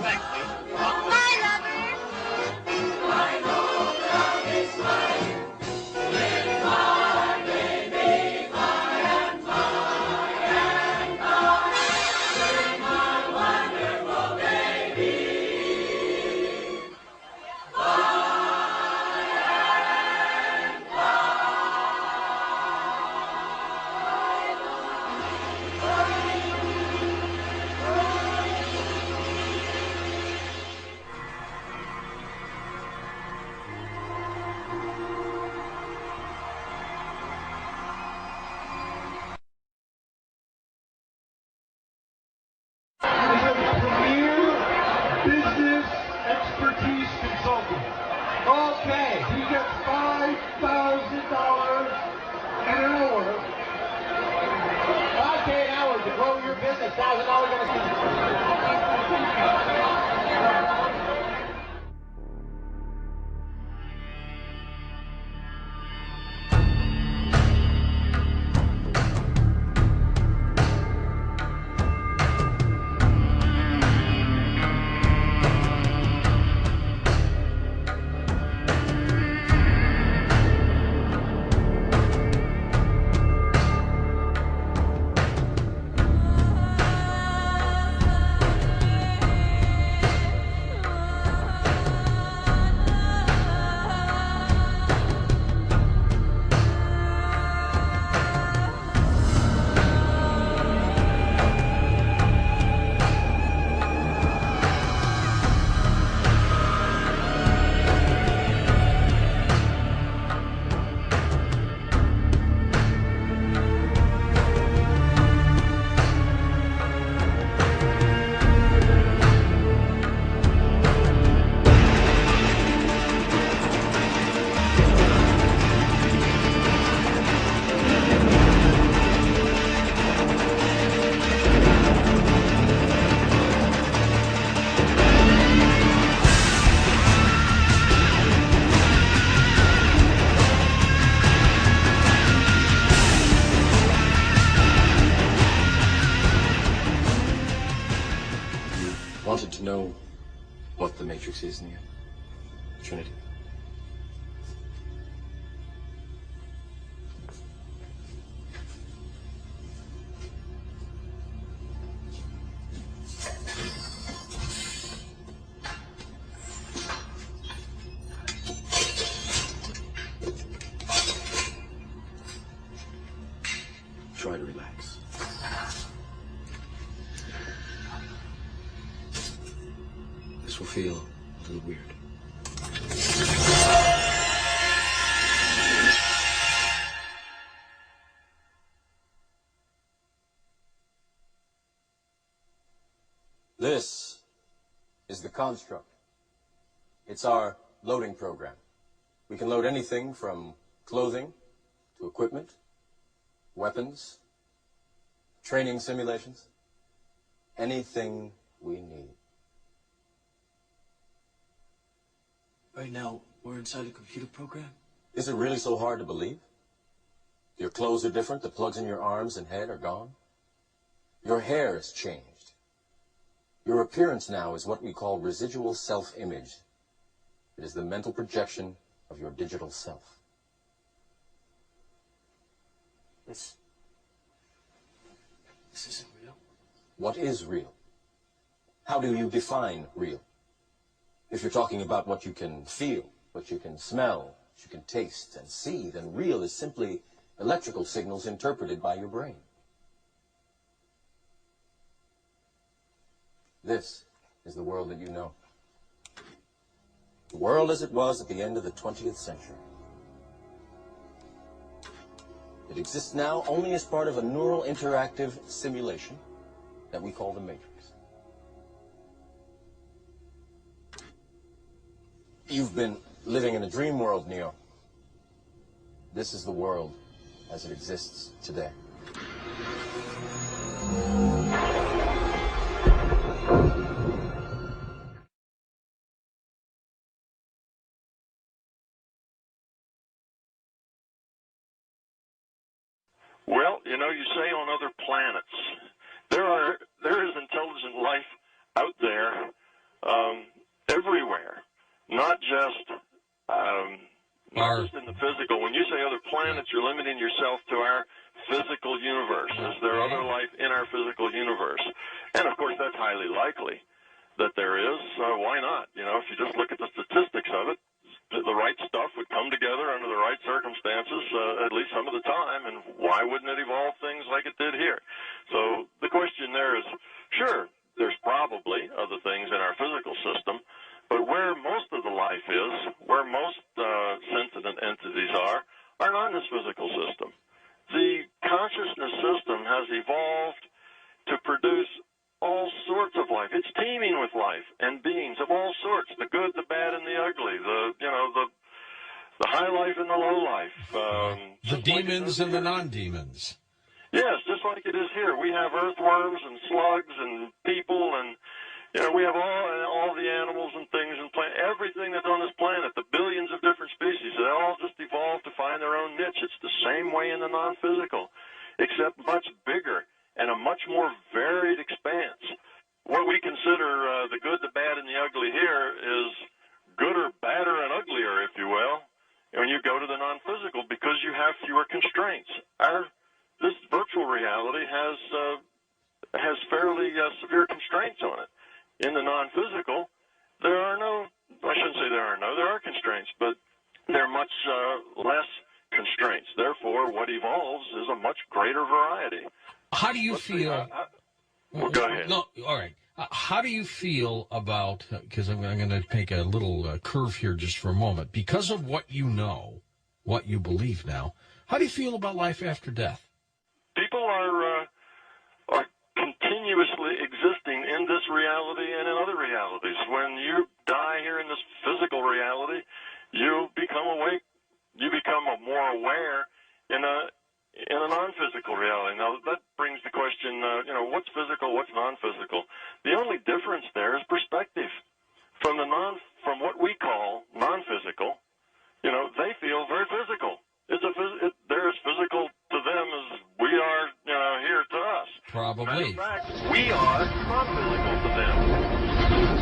back, please. Bye, lovers. I know love is mine. Live far, may be far and far and far. With my wonderful baby. Premier Business Expertise Consultant. Okay, he gets $5,000 an hour. $5K an hour to grow your business. $1,000 on Wanted to know what the Matrix is, Neo? Trinity. Try to relax. This will feel a little weird. This is the construct. It's our loading program. We can load anything from clothing to equipment, weapons, training simulations, anything we need. Right now, we're inside a computer program? Is it really so hard to believe? Your clothes are different, the plugs in your arms and head are gone. Your hair has changed. Your appearance now is what we call residual self-image. It is the mental projection of your digital self. This isn't real. What is real? How do you define real? If you're talking about what you can feel, what you can smell, what you can taste and see, then real is simply electrical signals interpreted by your brain. This is the world that you know. The world as it was at the end of the 20th century. It exists now only as part of a neural interactive simulation that we call the Matrix. You've been living in a dream world, Neo. This is the world as it exists today. Well, you know, you say on other planets, there is intelligent life out there everywhere, not just in the physical. When you say other planets, you're limiting yourself to our physical universe. Is there other life in our physical universe? And of course, that's highly likely that there is. Why not? You know, if you just look at the statistics of it, the right stuff would come together under the right circumstances, at least some of the time, and why wouldn't it evolve things like it did here? So the question there is, sure, there's probably other things in our physical system, but where most of the life is, where most sentient entities are not in this physical system. The consciousness system has evolved to produce all sorts of life. It's teeming with life and beings of all sorts, the good, the bad, and the ugly, the high life and the low life. The demons and the non-demons. Yes, just like it is here. We have earthworms and slugs and people, and we have all the animals and things and plants, everything that's on this planet, the billions of different species. They all just evolved to find their own niche. It's the same way in the non-physical, except much bigger and a much more varied expanse. What we consider the good, the bad, and the ugly here is gooder, badder, and uglier, if you will, when you go to the non-physical, because you have fewer constraints. This virtual reality has fairly severe constraints on it. In the non-physical, there are constraints, but there are much less constraints. Therefore, what evolves is a much greater variety. How do you feel? Well, go ahead. No, all right. How do you feel about, because I'm going to take a little curve here just for a moment, because of what you know, what you believe now, how do you feel about life after death? People are continuously existing in this reality and in other realities. When you die here in this physical reality, you become awake, you become more aware in a non-physical reality. Now, that brings the question, what's physical, what's non-physical? The only difference there is perspective. From what we call non-physical, they feel very physical. They're as physical to them as we are, here to us. Probably. Matter of fact, we are non-physical to them.